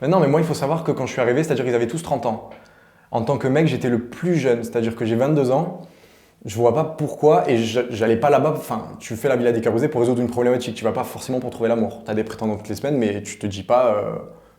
Mais non, mais moi, il faut savoir que quand je suis arrivé, c'est-à-dire qu'ils avaient tous 30 ans. En tant que mec, j'étais le plus jeune, c'est-à-dire que j'ai 22 ans. Je vois pas pourquoi, et j'allais pas là-bas. Enfin, tu fais la Villa des Carrousets pour résoudre une problématique. Tu vas pas forcément pour trouver l'amour. Tu as des prétendants toutes les semaines, mais tu te dis pas,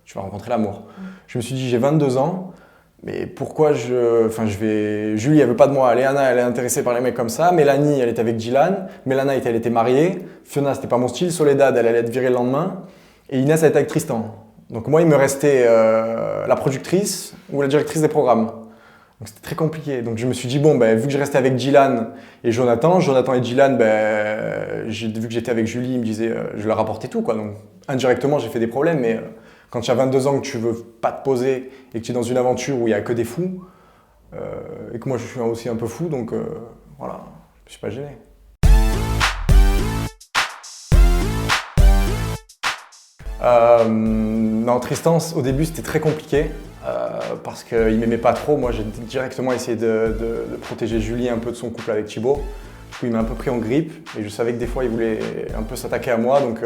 tu vas rencontrer l'amour. Je me suis dit, j'ai 22 ans, mais pourquoi Julie, elle veut pas de moi. Léana, elle est intéressée par les mecs comme ça. Mélanie, elle était avec Dylan. Mélana, elle était mariée. Fiona, c'était pas mon style. Soledad, elle allait être virée le lendemain. Et Inès, elle était avec Tristan. Donc moi, il me restait la productrice ou la directrice des programmes. Donc c'était très compliqué. Donc je me suis dit, bon, vu que je restais avec Dylan et Jonathan et Dylan, vu que j'étais avec Julie, ils me disaient, je leur apportais tout, quoi. Donc indirectement, j'ai fait des problèmes, mais quand tu as 22 ans, que tu veux pas te poser et que tu es dans une aventure où il n'y a que des fous, et que moi je suis aussi un peu fou, donc voilà, je ne suis pas gêné. Non, Tristan, au début, c'était très compliqué. Parce qu'il m'aimait pas trop. Moi, j'ai directement essayé de protéger Julie un peu de son couple avec Thibaut. Du coup, il m'a un peu pris en grippe et je savais que des fois, il voulait un peu s'attaquer à moi, donc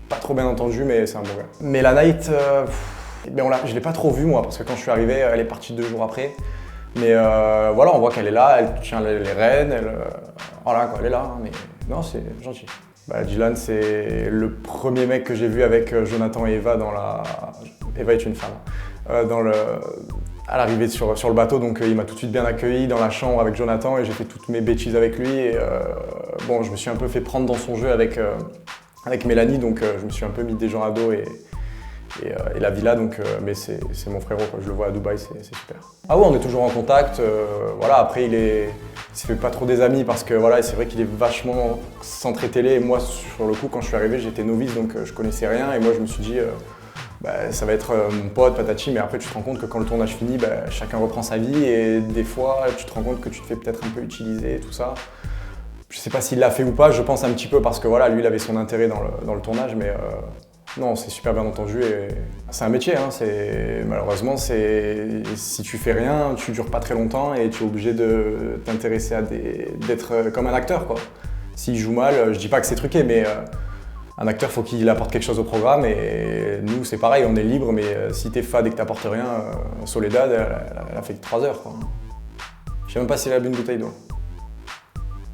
pas trop bien entendu, mais c'est un bon gars. Mais la night, je l'ai pas trop vue moi, parce que quand je suis arrivé, elle est partie 2 jours après. Mais voilà, on voit qu'elle est là, elle tient les rênes, voilà quoi, elle est là, hein, mais non, c'est gentil. Dylan, c'est le premier mec que j'ai vu avec Jonathan et Eva dans la... Eva est une femme. À l'arrivée sur le bateau, donc il m'a tout de suite bien accueilli dans la chambre avec Jonathan et j'ai fait toutes mes bêtises avec lui. Et, je me suis un peu fait prendre dans son jeu avec Mélanie, donc je me suis un peu mis des gens à dos et la villa, donc, mais c'est mon frérot, quoi. Je le vois à Dubaï, c'est super. Ah ouais, on est toujours en contact. Voilà, après, il s'est fait pas trop des amis parce que voilà, c'est vrai qu'il est vachement centré télé. Et moi, sur le coup, quand je suis arrivé, j'étais novice, donc je connaissais rien. Et moi, je me suis dit, ça va être mon pote, patati. Mais après, tu te rends compte que quand le tournage finit, chacun reprend sa vie. Et des fois, tu te rends compte que tu te fais peut-être un peu utiliser et tout ça. Je sais pas s'il l'a fait ou pas, je pense un petit peu parce que voilà, lui, il avait son intérêt dans le tournage. Mais non, c'est super bien entendu et c'est un métier, hein, malheureusement, si tu fais rien, tu dures pas très longtemps et tu es obligé de t'intéresser d'être comme un acteur, quoi. S'il joue mal, je dis pas que c'est truqué, mais un acteur, faut qu'il apporte quelque chose au programme et nous, c'est pareil, on est libre, mais si t'es fade et que t'apportes rien, Soledad, elle a fait 3 heures, quoi. Je sais même pas si elle a bu une bouteille d'eau.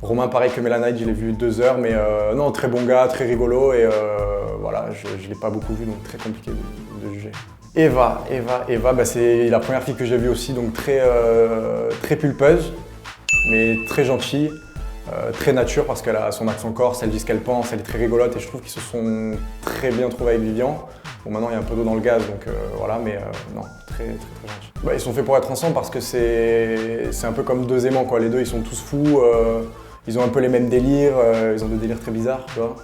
Romain, pareil que Mélanide, je l'ai vu 2 heures, mais non, très bon gars, très rigolo et voilà, je l'ai pas beaucoup vu, donc très compliqué de juger. Eva, c'est la première fille que j'ai vue aussi, donc très pulpeuse, mais très gentille, très nature parce qu'elle a son accent corse, elle dit ce qu'elle pense, elle est très rigolote et je trouve qu'ils se sont très bien trouvés avec Vivian. Bon, maintenant il y a un peu d'eau dans le gaz, donc voilà, mais non, très gentils. Ils sont faits pour être ensemble parce que c'est un peu comme 2 aimants, quoi. Les deux, ils sont tous fous. Ils ont un peu les mêmes délires, ils ont des délires très bizarres, tu vois.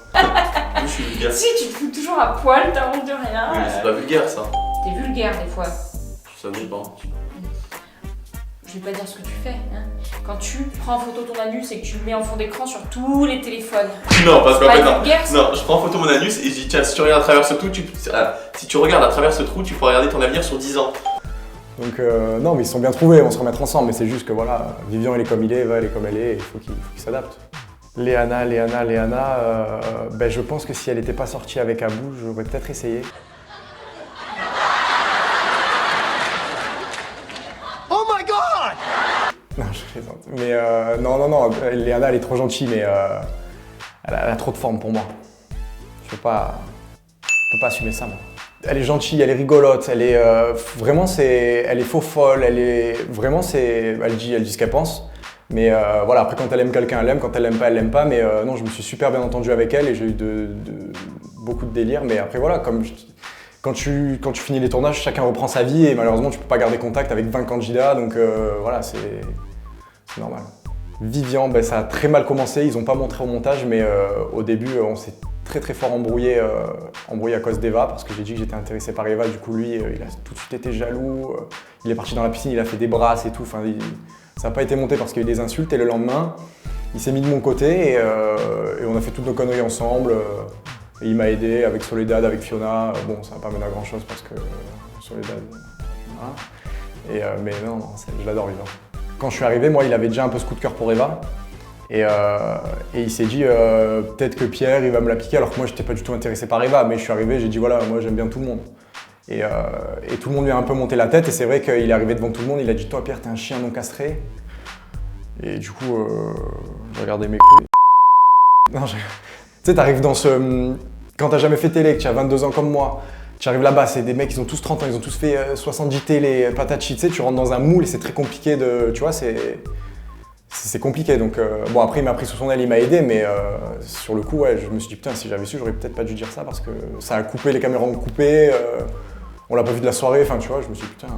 Je suis vulgaire. Si, tu te fous toujours à poil, t'as honte de rien. Oui, mais c'est pas vulgaire ça. T'es vulgaire des fois. Ça dépend. Je vais pas dire ce que tu fais, hein. Quand tu prends en photo ton anus et que tu le mets en fond d'écran sur tous les téléphones. Non, parce qu'en fait, non. Vulgaire, Non, je prends en photo mon anus et je dis tiens, si tu regardes à travers ce trou, si tu regardes à travers ce trou, tu pourras regarder ton avenir sur 10 ans. Donc non, mais ils se sont bien trouvés, on se remettre ensemble, mais c'est juste que voilà, Vivian il est comme il est, Eva elle est comme elle est, il faut qu'il s'adapte. Léana, je pense que si elle n'était pas sortie avec Abou, j'aurais peut-être essayé. Oh my god! Non, je plaisante. Mais non, Léana elle est trop gentille, mais elle a trop de forme pour moi. Je peux pas assumer ça, moi. Elle est gentille, elle est rigolote, elle est vraiment elle est faux folle, elle dit ce qu'elle pense. Mais voilà, après quand elle aime quelqu'un, elle aime, quand elle l'aime pas, elle l'aime pas. Mais non, je me suis super bien entendu avec elle et j'ai eu beaucoup de délire. Mais après voilà, quand tu finis les tournages, chacun reprend sa vie et malheureusement tu peux pas garder contact avec 20 candidats, donc voilà, c'est normal. Vivian, ça a très mal commencé, ils ont pas montré au montage, mais au début on s'est très fort embrouillé à cause d'Eva, parce que j'ai dit que j'étais intéressé par Eva, du coup lui il a tout de suite été jaloux, il est parti dans la piscine, il a fait des brasses et tout, enfin, ça n'a pas été monté parce qu'il y a eu des insultes et le lendemain il s'est mis de mon côté et on a fait toutes nos conneries ensemble, et il m'a aidé avec Soledad, avec Fiona, bon ça n'a pas mené à grand chose parce que Soledad, voilà. Mais non, je l'adore Vivian. Quand je suis arrivé, moi il avait déjà un peu ce coup de cœur pour Eva. Et il s'est dit peut-être que Pierre il va me la piquer alors que moi j'étais pas du tout intéressé par Eva, mais je suis arrivé, j'ai dit voilà, moi j'aime bien tout le monde. Et tout le monde lui a un peu monté la tête et c'est vrai qu'il est arrivé devant tout le monde, il a dit « Toi Pierre, t'es un chien non castré ». Et du coup, j'ai regardé mes couilles. Non, tu sais, t'arrives dans ce... Quand t'as jamais fait télé, que tu as 22 ans comme moi, tu arrives là-bas, c'est des mecs, ils ont tous 30 ans, ils ont tous fait 70 télé, patati, tu sais, tu rentres dans un moule et c'est très compliqué de... Tu vois, c'est compliqué. Donc, bon, après, il m'a pris sous son aile, il m'a aidé, mais sur le coup, ouais, je me suis dit, putain, si j'avais su, j'aurais peut-être pas dû dire ça parce que ça a coupé, les caméras ont coupé, on l'a pas vu de la soirée, enfin, tu vois, je me suis dit, putain.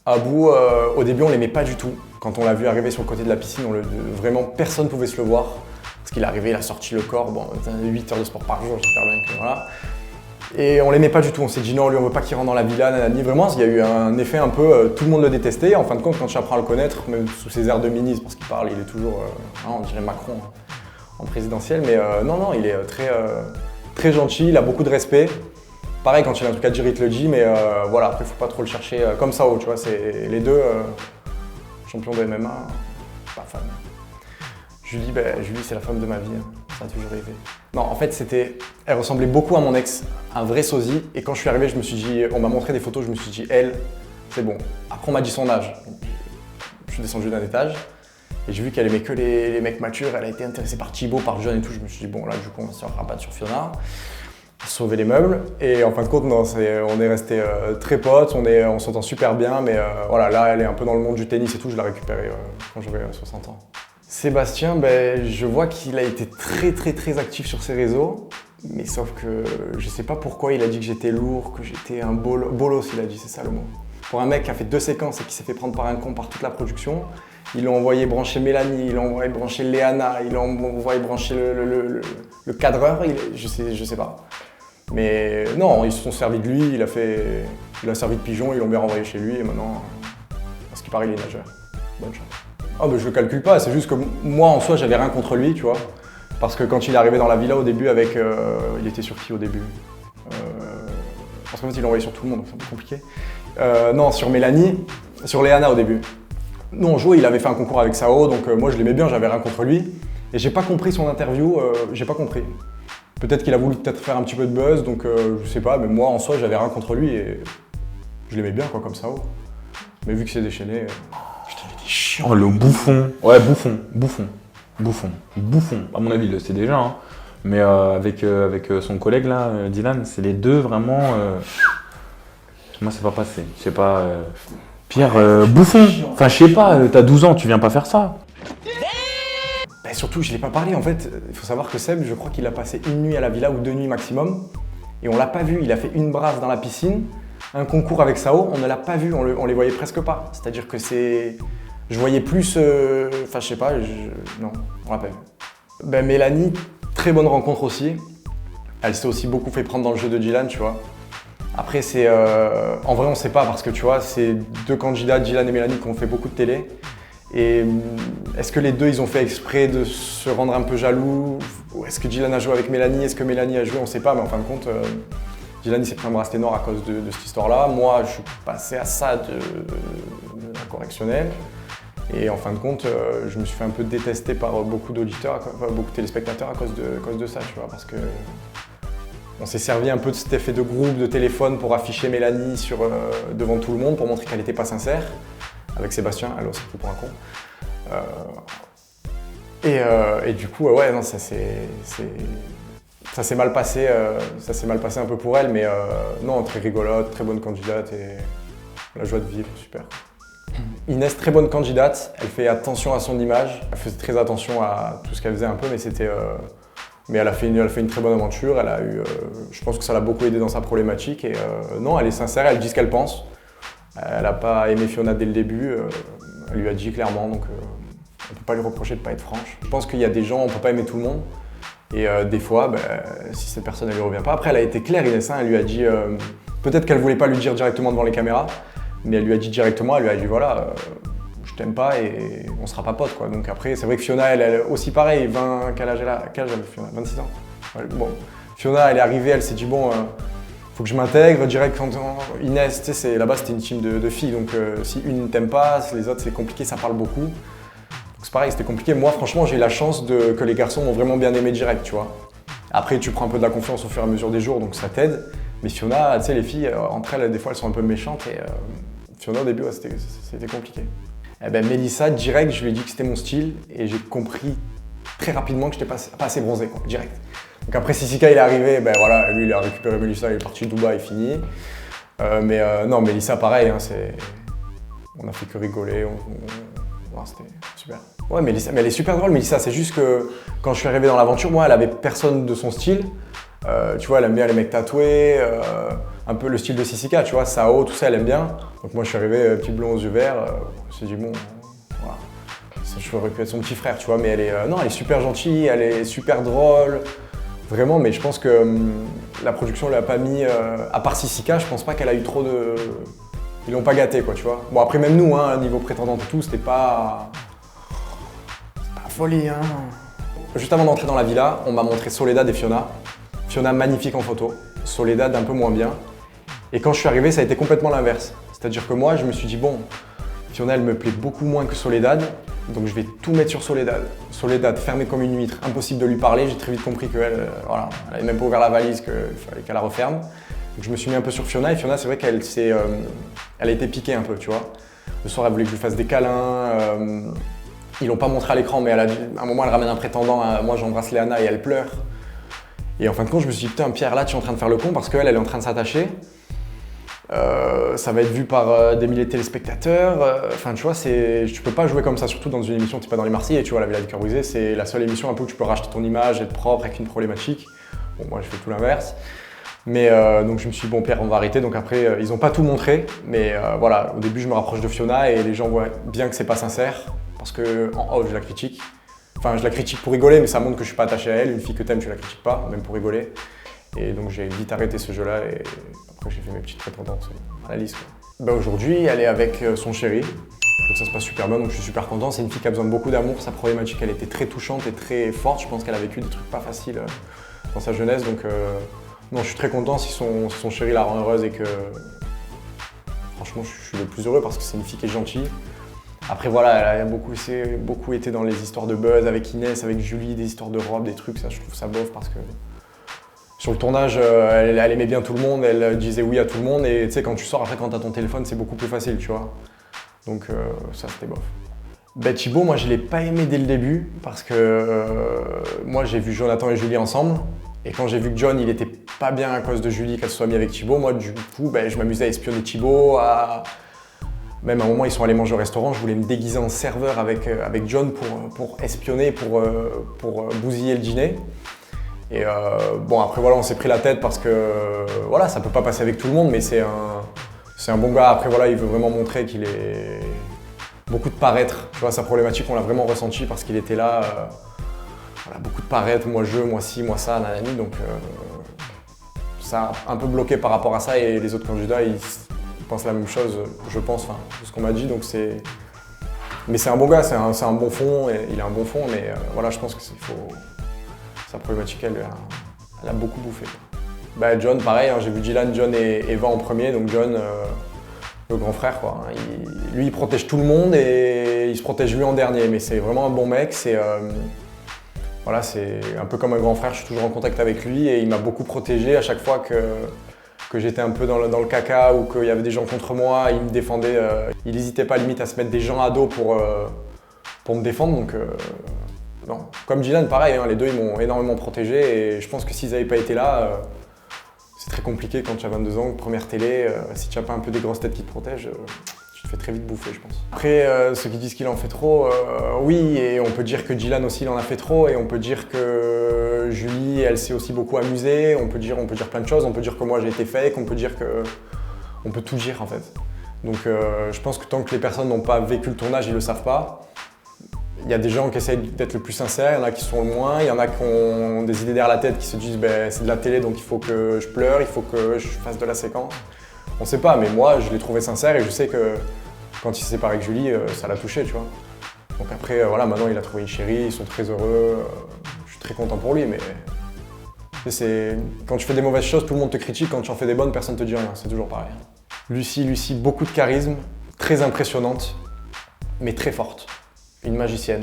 Abou, au début, on l'aimait pas du tout. Quand on l'a vu arriver sur le côté de la piscine, vraiment, personne pouvait se le voir. Parce qu'il est arrivé, il a sorti le corps, bon, 8 heures de sport par jour, j'espère bien que voilà. Et on l'aimait pas du tout, on s'est dit non, lui on veut pas qu'il rentre dans la villa, nanani. Vraiment, il y a eu un effet un peu, tout le monde le détestait. En fin de compte, quand tu apprends à le connaître, même sous ses airs de ministre, parce qu'il parle, il est toujours, on dirait Macron en présidentiel. Mais non, il est très gentil, il a beaucoup de respect. Pareil, quand il a un truc à dire, il te le dit, mais voilà, après, faut pas trop le chercher comme ça, tu vois, c'est les deux champions de MMA, pas fan. Julie, c'est la femme de ma vie, hein. Ça a toujours rêvé. Non, en fait, elle ressemblait beaucoup à mon ex, un vrai sosie. Et quand je suis arrivé, je me suis dit, on m'a montré des photos, je me suis dit, elle, c'est bon. Après, on m'a dit son âge. Je suis descendu d'un étage et j'ai vu qu'elle aimait que les mecs matures. Elle a été intéressée par Thibaut, par John et tout. Je me suis dit, bon, là, du coup, on va se rabattre sur Fiona, sauver les meubles. Et en fin de compte, non, on est restés très potes, on s'entend super bien. Mais voilà, là, elle est un peu dans le monde du tennis et tout. Je l'ai récupérée quand j'avais 60 ans. Sébastien, je vois qu'il a été très actif sur ses réseaux, mais sauf que je sais pas pourquoi il a dit que j'étais lourd, que j'étais un bolos, il a dit, c'est ça le mot. Pour un mec qui a fait 2 séquences et qui s'est fait prendre par un con par toute la production, ils l'ont envoyé brancher Mélanie, ils l'ont envoyé brancher Léana, ils l'ont envoyé brancher le cadreur, je sais pas. Mais non, ils se sont servis de lui, il a servi de pigeon, ils l'ont bien renvoyé chez lui et maintenant, à ce qui paraît, il est nageur. Bonne chance. Ah je le calcule pas, c'est juste que moi en soi j'avais rien contre lui, tu vois. Parce que quand il est arrivé dans la villa au début avec... il était sur qui au début parce qu'en fait il l'a envoyé sur tout le monde, donc c'est un peu compliqué. Non, sur Mélanie, sur Léana au début. Nous on jouait, il avait fait un concours avec Sao, donc moi je l'aimais bien, j'avais rien contre lui. Et j'ai pas compris son interview, j'ai pas compris. Peut-être qu'il a voulu faire un petit peu de buzz, donc je sais pas, mais moi en soi j'avais rien contre lui et je l'aimais bien quoi comme Sao. Mais vu que c'est déchaîné... Putain, il était chiant. Oh, le bouffon. Ouais, bouffon. À mon avis, il le sait déjà. Hein. Mais avec son collègue là, Dylan, c'est les deux vraiment. Moi, c'est pas passé. Je sais pas. Pierre, bouffon. Enfin, je sais pas, t'as 12 ans, tu viens pas faire ça. Surtout, je l'ai pas parlé. En fait, il faut savoir que Seb, je crois qu'il a passé 1 nuit à la villa ou 2 nuits maximum. Et on l'a pas vu. Il a fait une brasse dans la piscine. Un concours avec Sao, on ne l'a pas vu, on les voyait presque pas. C'est-à-dire que je voyais plus... Enfin, je sais pas, non, on l'a pas vu. Mélanie, très bonne rencontre aussi. Elle s'est aussi beaucoup fait prendre dans le jeu de Dylan, tu vois. Après, en vrai, on sait pas parce que, tu vois, c'est 2 candidats, Dylan et Mélanie, qui ont fait beaucoup de télé. Et est-ce que les deux, ils ont fait exprès de se rendre un peu jaloux? Ou est-ce que Dylan a joué avec Mélanie? Est-ce que Mélanie a joué? On sait pas, mais en fin de compte... Dylan s'est pris un bracelet noir à cause de cette histoire-là. Moi, je suis passé à ça de la correctionnelle. Et en fin de compte, je me suis fait un peu détester par beaucoup d'auditeurs, beaucoup de téléspectateurs à cause de ça, tu vois, parce que on s'est servi un peu de cet effet de groupe, de téléphone pour afficher Mélanie devant tout le monde, pour montrer qu'elle n'était pas sincère. Avec Sébastien, elle aussi pris pour un con. Et du coup, ouais, non, ça s'est mal passé un peu pour elle, mais non, très rigolote, très bonne candidate et la joie de vivre, super. Inès, très bonne candidate, elle fait attention à son image, elle faisait très attention à tout ce qu'elle faisait un peu, mais elle a fait une très bonne aventure, je pense que ça l'a beaucoup aidé dans sa problématique et non, elle est sincère, elle dit ce qu'elle pense. Elle n'a pas aimé Fiona dès le début, elle lui a dit clairement, donc on ne peut pas lui reprocher de ne pas être franche. Je pense qu'il y a des gens, on ne peut pas aimer tout le monde. Et des fois, si cette personne ne lui revient pas, après elle a été claire Inès, elle lui a dit, peut-être qu'elle ne voulait pas lui dire directement devant les caméras, mais elle lui a dit directement, elle lui a dit voilà, je t'aime pas et on sera pas potes quoi. Donc après, c'est vrai que Fiona, elle aussi pareil, quel âge elle avait Fiona? 26 ans. Ouais, bon, Fiona, elle est arrivée, elle s'est dit bon, faut que je m'intègre, direct quand Inès, tu sais, là-bas c'était une team de filles, donc si une ne t'aime pas, les autres c'est compliqué, ça parle beaucoup. C'est pareil, c'était compliqué. Moi, franchement, j'ai eu la chance que les garçons m'ont vraiment bien aimé direct, tu vois. Après, tu prends un peu de la confiance au fur et à mesure des jours, donc ça t'aide. Mais Fiona, tu sais, les filles, entre elles, des fois, elles sont un peu méchantes. Et Fiona, au début, ouais, c'était compliqué. Eh ben, Mélissa, direct, je lui ai dit que c'était mon style. Et j'ai compris très rapidement que j'étais pas assez bronzé, quoi, direct. Donc après, Sissika, il est arrivé, ben voilà, lui, il a récupéré Mélissa, il est parti de Dubaï, fini. Non, Mélissa, pareil, hein, on a fait que rigoler. Ouais, c'était super. Ouais, Mélissa, mais elle est super drôle, Mélissa. C'est juste que quand je suis arrivé dans l'aventure, moi, elle avait personne de son style. Tu vois, elle aime bien les mecs tatoués, un peu le style de Sissika, tu vois, Sao, tout ça, elle aime bien. Donc moi, je suis arrivé, petit blond aux yeux verts, je me suis dit, bon, voilà. Je aurais pu être son petit frère, tu vois, mais elle est super gentille, elle est super drôle. Vraiment, mais je pense que la production ne l'a pas mis, à part Sissika, je pense pas qu'elle a eu trop de... Ils l'ont pas gâté, quoi, tu vois. Bon, après, même nous, hein, niveau prétendante et tout, c'était pas folie, hein. Juste avant d'entrer dans la villa, on m'a montré Soledad et Fiona. Fiona magnifique en photo, Soledad un peu moins bien. Et quand je suis arrivé, ça a été complètement l'inverse. C'est-à-dire que moi, je me suis dit, bon, Fiona, elle me plaît beaucoup moins que Soledad, donc je vais tout mettre sur Soledad. Soledad, fermée comme une huître, impossible de lui parler. J'ai très vite compris qu'elle, voilà, elle avait même pas ouvert la valise, qu'il fallait qu'elle la referme. Donc je me suis mis un peu sur Fiona, et Fiona, c'est vrai qu'elle elle a été piquée un peu, tu vois. Le soir, elle voulait que je lui fasse des câlins. Ils l'ont pas montré à l'écran, mais à un moment, elle ramène un prétendant. Moi, j'embrasse Léana et elle pleure. Et en fin de compte, je me suis dit, putain, Pierre, là, tu es en train de faire le con parce qu'elle, elle est en train de s'attacher. Ça va être vu par des milliers de téléspectateurs. Enfin, tu vois, tu peux pas jouer comme ça, surtout dans une émission type pas dans les Marseillais. Tu vois, La Villa du Cœur Brisé, c'est la seule émission un peu où tu peux racheter ton image, être propre avec une problématique. Bon, moi, je fais tout l'inverse. Mais donc, je me suis dit, bon, Pierre, on va arrêter. Donc après, ils ont pas tout montré. Mais voilà, au début, je me rapproche de Fiona et les gens voient bien que c'est pas sincère. Parce qu'en off, je la critique. Enfin, je la critique pour rigoler, mais ça montre que je suis pas attaché à elle. Une fille que t'aimes, tu la critiques pas, même pour rigoler. Et donc j'ai vite arrêté ce jeu-là et après j'ai fait mes petites prétendances à la liste. Bah, aujourd'hui, elle est avec son chéri. Donc ça se passe super bien, donc je suis super content. C'est une fille qui a besoin de beaucoup d'amour. Sa problématique, elle était très touchante et très forte. Je pense qu'elle a vécu des trucs pas faciles dans sa jeunesse. Donc non, je suis très content si son chéri la rend heureuse et que franchement, je suis le plus heureux parce que c'est une fille qui est gentille. Après voilà, elle a beaucoup été dans les histoires de buzz avec Inès, avec Julie, des histoires de robes, des trucs, ça je trouve ça bof parce que sur le tournage, elle aimait bien tout le monde, elle disait oui à tout le monde et tu sais quand tu sors après quand t'as ton téléphone c'est beaucoup plus facile, tu vois. Donc ça c'était bof. Ben, Thibaut, moi je l'ai pas aimé dès le début parce que moi j'ai vu Jonathan et Julie ensemble et quand j'ai vu que John il était pas bien à cause de Julie qu'elle se soit mis avec Thibaut, moi du coup ben, je m'amusais à espionner Thibaut, même à un moment, ils sont allés manger au restaurant, je voulais me déguiser en serveur avec John pour espionner, pour bousiller le dîner. Et bon, après voilà, on s'est pris la tête parce que voilà, ça peut pas passer avec tout le monde, mais c'est un bon gars. Après voilà, il veut vraiment montrer qu'il est beaucoup de paraître. Tu vois, sa problématique, on l'a vraiment ressenti parce qu'il était là. Voilà, beaucoup de paraître, moi je, moi ci, moi ça, nanani. Donc ça a un peu bloqué par rapport à ça et les autres candidats, ils pense la même chose, je pense, enfin, de ce qu'on m'a dit, donc c'est... Mais c'est un bon gars, c'est un bon fond, et il a un bon fond, mais voilà, je pense que sa problématique, elle a beaucoup bouffé. Bah, John, pareil, hein, j'ai vu Dylan, John et Eva en premier, donc John, le grand frère, quoi. Lui, il protège tout le monde et il se protège lui en dernier, mais c'est vraiment un bon mec, voilà, c'est un peu comme un grand frère, je suis toujours en contact avec lui et il m'a beaucoup protégé à chaque fois que j'étais un peu dans le caca ou qu'il y avait des gens contre moi, il me défendait. Il n'hésitait pas limite à se mettre des gens à dos pour me défendre. Donc non. Comme Dylan, pareil, hein, les deux ils m'ont énormément protégé et je pense que s'ils n'avaient pas été là, c'est très compliqué quand tu as 22 ans, première télé, si tu n'as pas un peu des grosses têtes qui te protègent, tu te fais très vite bouffer, je pense. Après, ceux qui disent qu'il en fait trop, oui, et on peut dire que Dylan aussi il en a fait trop, et on peut dire que Julie, elle s'est aussi beaucoup amusée, on peut dire plein de choses, on peut dire que moi j'ai été fake, on peut dire que... On peut tout dire en fait. Donc je pense que tant que les personnes n'ont pas vécu le tournage, ils le savent pas. Il y a des gens qui essayent d'être le plus sincères, il y en a qui sont le moins, il y en a qui ont des idées derrière la tête, qui se disent ben, c'est de la télé donc il faut que je pleure, il faut que je fasse de la séquence. On sait pas, mais moi je l'ai trouvé sincère et je sais que quand il s'est séparé avec Julie, ça l'a touché, tu vois. Donc après, voilà, maintenant il a trouvé une chérie, ils sont très heureux, je suis très content pour lui, mais quand tu fais des mauvaises choses, tout le monde te critique, quand tu en fais des bonnes, personne ne te dit rien, c'est toujours pareil. Lucie, beaucoup de charisme, très impressionnante, mais très forte. Une magicienne.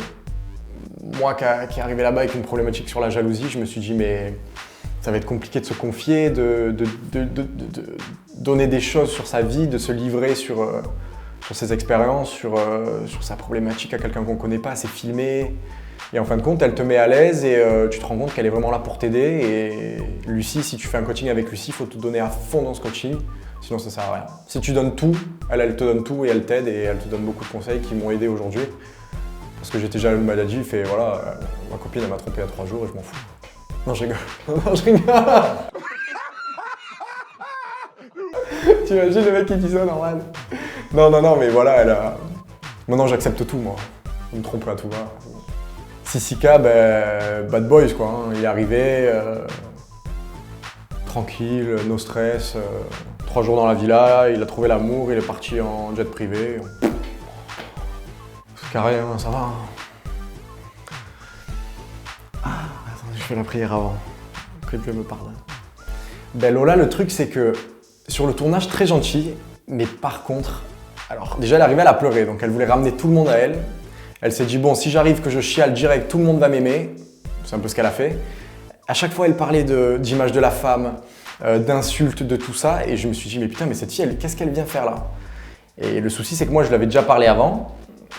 Moi qui est arrivé là-bas avec une problématique sur la jalousie, je me suis dit mais ça va être compliqué de se confier, de donner des choses sur sa vie, de se livrer sur ses expériences, sur sa problématique à quelqu'un qu'on ne connaît pas, c'est filmé. Et en fin de compte, elle te met à l'aise et tu te rends compte qu'elle est vraiment là pour t'aider. Et Lucie, si tu fais un coaching avec Lucie, il faut te donner à fond dans ce coaching, sinon ça ne sert à rien. Si tu donnes tout, elle te donne tout et elle t'aide et elle te donne beaucoup de conseils qui m'ont aidé aujourd'hui. Parce que j'étais déjà maladif et voilà, ma copine elle m'a trompé il y a 3 jours et je m'en fous. Non, je rigole. Non, je rigole. Tu imagines le mec qui dit ça normal? Non, mais voilà, elle a... Maintenant, j'accepte tout, moi. On me trompe à tout va. Sissika, ben, bad boys, quoi. Hein. Il est arrivé, tranquille, no stress. 3 jours dans la villa, il a trouvé l'amour, il est parti en jet privé. C'est carré, hein, ça va. Hein. Attends, je fais la prière avant. Que Dieu me pardonne. Ben Lola, le truc, c'est que sur le tournage, très gentil, mais par contre, alors déjà, elle arrivait, elle a pleuré, donc elle voulait ramener tout le monde à elle. Elle s'est dit, bon, si j'arrive que je chiale direct, tout le monde va m'aimer. C'est un peu ce qu'elle a fait. À chaque fois, elle parlait d'image de la femme, d'insultes, de tout ça, et je me suis dit, mais putain, mais cette fille, qu'est-ce qu'elle vient faire là? Et le souci, c'est que moi, je lui avais déjà parlé avant.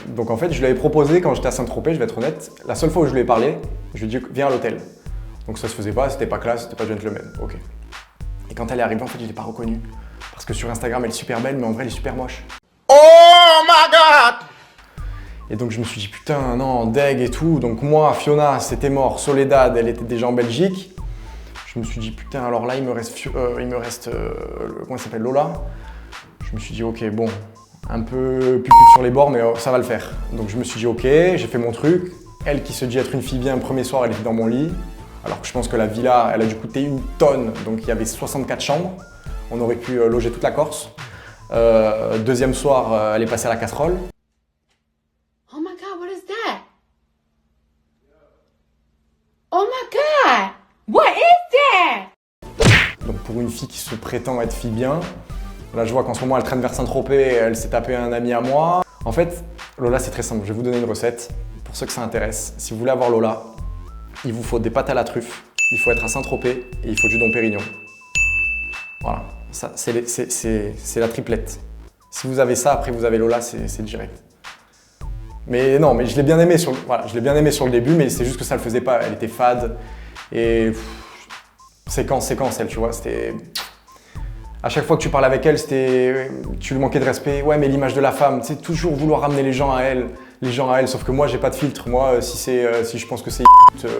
Donc en fait, je lui avais proposé, quand j'étais à Saint-Tropez, je vais être honnête, la seule fois où je lui ai parlé, je lui ai dit, viens à l'hôtel. Donc ça se faisait pas, c'était pas classe, c'était pas gentleman. Ok. Et quand elle est arrivée, en fait, je l'ai pas reconnue. Parce que sur Instagram, elle est super belle, mais en vrai, elle est super moche. Oh my God! Et donc je me suis dit, putain, non, deg et tout. Donc moi, Fiona, c'était mort. Soledad, elle était déjà en Belgique. Je me suis dit, putain, alors là, il me reste comment elle s'appelle, Lola. Je me suis dit, ok, bon, un peu pupute sur les bords, mais ça va le faire. Donc je me suis dit, ok, j'ai fait mon truc. Elle qui se dit être une fille bien, premier soir, elle était dans mon lit. Alors que je pense que la villa, elle a dû coûter 1 tonne. Donc il y avait 64 chambres. On aurait pu loger toute la Corse. Deuxième soir, elle est passée à la casserole. Oh my God, what is that? Oh my God, what is that? Donc pour une fille qui se prétend être fille bien, là je vois qu'en ce moment elle traîne vers Saint-Tropez, elle s'est tapé un ami à moi. En fait, Lola c'est très simple, je vais vous donner une recette. Pour ceux que ça intéresse, si vous voulez avoir Lola, il vous faut des pâtes à la truffe, il faut être à Saint-Tropez et il faut du Dom Pérignon. Voilà, ça c'est la triplette. Si vous avez ça, après vous avez Lola, c'est direct. Mais non, mais je l'ai bien aimé sur le début, mais c'est juste que ça le faisait pas. Elle était fade et séquence elle, tu vois. C'était à chaque fois que tu parlais avec elle, tu lui manquais de respect. Ouais, mais l'image de la femme, c'est toujours vouloir ramener les gens à elle. Sauf que moi, j'ai pas de filtre. Moi, si je pense que c'est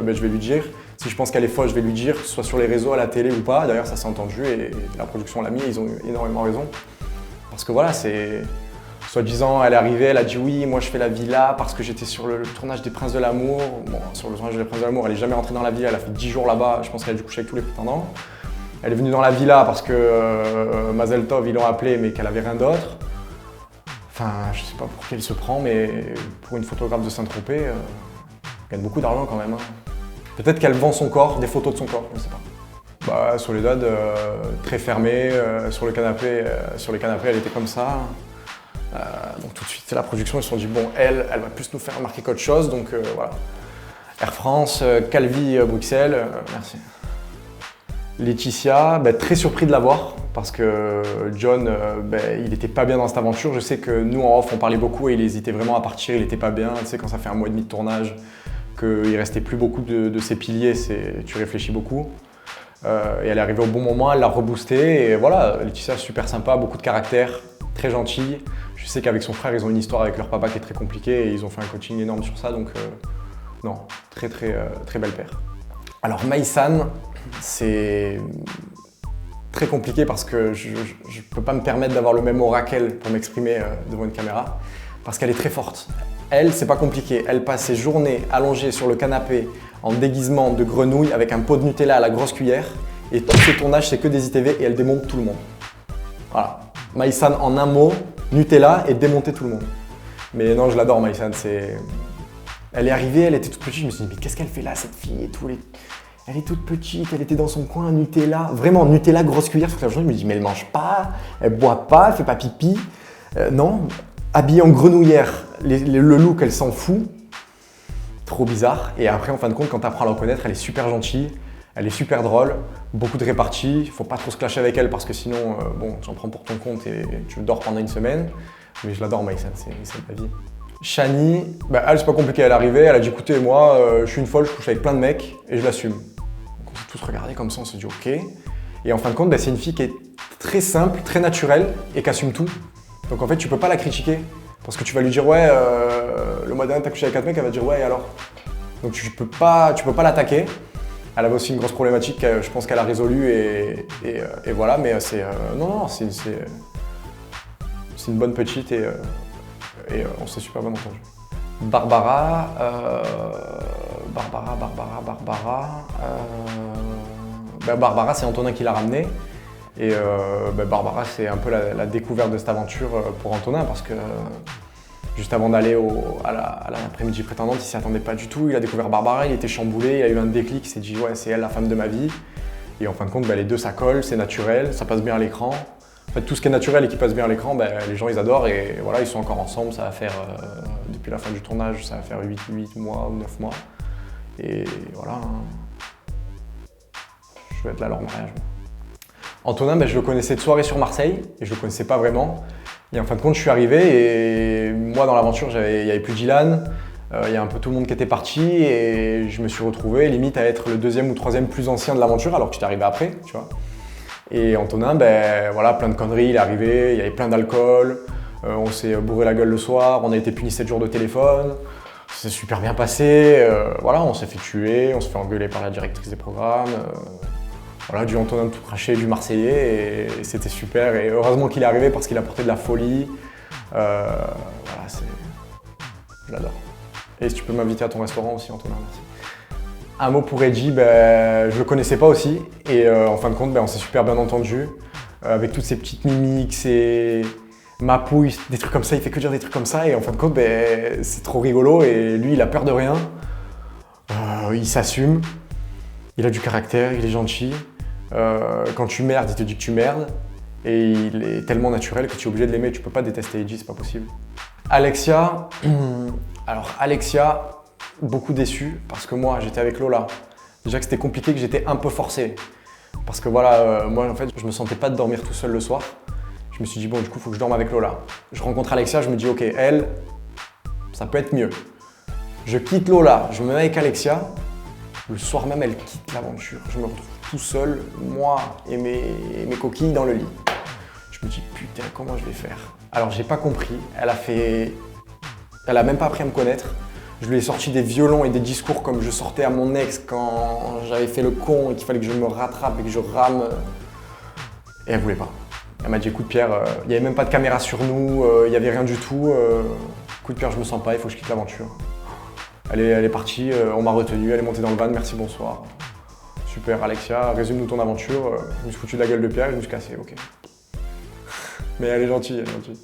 ben, je vais lui dire. Si je pense qu'elle est fausse, je vais lui dire, que ce soit sur les réseaux, à la télé ou pas. D'ailleurs, ça s'est entendu et la production l'a mis. Ils ont eu énormément raison. Parce que voilà, c'est soi-disant, elle est arrivée, elle a dit oui, moi je fais la villa parce que j'étais sur le tournage des Princes de l'amour. Bon, sur le tournage des Princes de l'amour, elle n'est jamais rentrée dans la villa, elle a fait 10 jours là-bas, je pense qu'elle a dû coucher avec tous les prétendants. Elle est venue dans la villa parce que Mazel Tov, ils l'ont appelée, mais qu'elle avait rien d'autre. Enfin, je sais pas pour qui elle se prend, mais pour une photographe de Saint-Tropez, elle gagne beaucoup d'argent quand même. Hein. Peut-être qu'elle vend son corps, des photos de son corps, je sais pas. Bah, Soledad, très fermée, sur les canapés, elle était comme ça. Donc tout de suite, la production, ils se sont dit, bon, elle va plus nous faire remarquer qu'autre chose, donc voilà. Air France, Calvi, Bruxelles, merci. Laetitia, très surpris de la voir, parce que John, il n'était pas bien dans cette aventure. Je sais que nous, en off, on parlait beaucoup et il hésitait vraiment à partir, il n'était pas bien. Tu sais, quand ça fait 1 mois et demi de tournage, qu'il restait plus beaucoup de ses piliers, tu réfléchis beaucoup. Et elle est arrivée au bon moment, elle l'a reboosté et voilà, Laetitia super sympa, beaucoup de caractère, très gentille. Je sais qu'avec son frère, ils ont une histoire avec leur papa qui est très compliquée et ils ont fait un coaching énorme sur ça, donc non, très belle paire. Alors Maïsan, c'est très compliqué parce que je ne peux pas me permettre d'avoir le même aura qu'elle pour m'exprimer devant une caméra, parce qu'elle est très forte. Elle, c'est pas compliqué, elle passe ses journées allongée sur le canapé en déguisement de grenouille avec un pot de Nutella à la grosse cuillère et tous ses tournages c'est que des ITV et elle démonte tout le monde. Voilà, Maïsan en un mot, Nutella et démonter tout le monde. Mais non, je l'adore Maïsan, elle est arrivée, elle était toute petite, je me suis dit mais qu'est-ce qu'elle fait là cette fille et tout. Elle est toute petite, elle était dans son coin, Nutella, vraiment Nutella grosse cuillère toute la journée, je me dis mais elle mange pas, elle boit pas, elle fait pas pipi. Non, habillée en grenouillère, le look elle s'en fout. Trop bizarre. Et après, en fin de compte, quand tu apprends à la connaître, elle est super gentille. Elle est super drôle, beaucoup de réparties, faut pas trop se clasher avec elle parce que sinon, bon, tu en prends pour ton compte et tu dors pendant une semaine. Mais je l'adore, Maïsen, c'est ma vie. Shani, bah, elle, c'est pas compliqué, elle est arrivée, elle a dit écoutez, moi, je suis une folle, je couche avec plein de mecs et je l'assume. Donc on s'est tous regardés comme ça, on s'est dit ok. Et en fin de compte, bah, c'est une fille qui est très simple, très naturelle et qui assume tout. Donc en fait, tu peux pas la critiquer parce que tu vas lui dire ouais, le mois dernier, t'as couché avec 4 mecs, elle va dire ouais, et alors. Donc tu peux pas l'attaquer. Elle avait aussi une grosse problématique, je pense qu'elle a résolue et voilà, mais c'est non, c'est une bonne petite et on s'est super bien entendu. Barbara, Barbara, c'est Antonin qui l'a ramenée et Barbara, c'est un peu la découverte de cette aventure pour Antonin parce que juste avant d'aller à l'après-midi prétendante, il s'y attendait pas du tout. Il a découvert Barbara, il était chamboulé, il a eu un déclic, il s'est dit ouais, c'est elle la femme de ma vie. Et en fin de compte, les deux ça colle, c'est naturel, ça passe bien à l'écran. En fait, tout ce qui est naturel et qui passe bien à l'écran, les gens ils adorent et voilà, ils sont encore ensemble. Ça va faire, depuis la fin du tournage, ça va faire 8 mois ou 9 mois. Et voilà, je vais être là à leur mariage. Antonin, je le connaissais de soirée sur Marseille et je le connaissais pas vraiment. Et en fin de compte, je suis arrivé et moi dans l'aventure, il n'y avait plus Dylan, il y a un peu tout le monde qui était parti et je me suis retrouvé limite à être le 2e ou 3e plus ancien de l'aventure alors que j'étais arrivé après, tu vois. Et Antonin, voilà, plein de conneries, il est arrivé, il y avait plein d'alcool, on s'est bourré la gueule le soir, on a été puni 7 jours de téléphone, ça s'est super bien passé, voilà, on s'est fait tuer, on s'est fait engueuler par la directrice des programmes. Voilà, du Antonin tout craché, du Marseillais, et c'était super. Et heureusement qu'il est arrivé parce qu'il a apporté de la folie. Voilà, je l'adore. Et si tu peux m'inviter à ton restaurant aussi, Antonin, merci. Un mot pour Edgy, je le connaissais pas aussi. Et en fin de compte, on s'est super bien entendu. Avec toutes ces petites mimiques, ma pouille, des trucs comme ça, il fait que dire des trucs comme ça. Et en fin de compte, c'est trop rigolo. Et lui, il a peur de rien. Il s'assume. Il a du caractère, il est gentil. Quand tu merdes, il te dit que tu merdes. Et il est tellement naturel que tu es obligé de l'aimer. Tu peux pas détester Edgy, c'est pas possible. Alexia, alors Alexia, beaucoup déçue parce que moi j'étais avec Lola. Déjà que c'était compliqué, que j'étais un peu forcé. Parce que voilà, moi en fait, je me sentais pas de dormir tout seul le soir. Je me suis dit bon, du coup, il faut que je dorme avec Lola. Je rencontre Alexia, je me dis ok, elle, ça peut être mieux. Je quitte Lola, je me mets avec Alexia. Le soir même, elle quitte l'aventure. Je me retrouve tout seul, moi et mes coquilles dans le lit. Je me dis putain, comment je vais faire? Alors j'ai pas compris. Elle a même pas appris à me connaître. Je lui ai sorti des violons et des discours comme je sortais à mon ex quand j'avais fait le con et qu'il fallait que je me rattrape et que je rame. Et elle voulait pas. Elle m'a dit écoute Pierre, il n'y avait même pas de caméra sur nous, il n'y avait rien du tout. Écoute Pierre, je me sens pas, il faut que je quitte l'aventure. Elle est partie, on m'a retenu, elle est montée dans le van, merci, bonsoir. Super Alexia, résume-nous ton aventure. Je me suis foutu de la gueule de Pierre et je me suis cassé, ok. Mais elle est gentille, elle est gentille.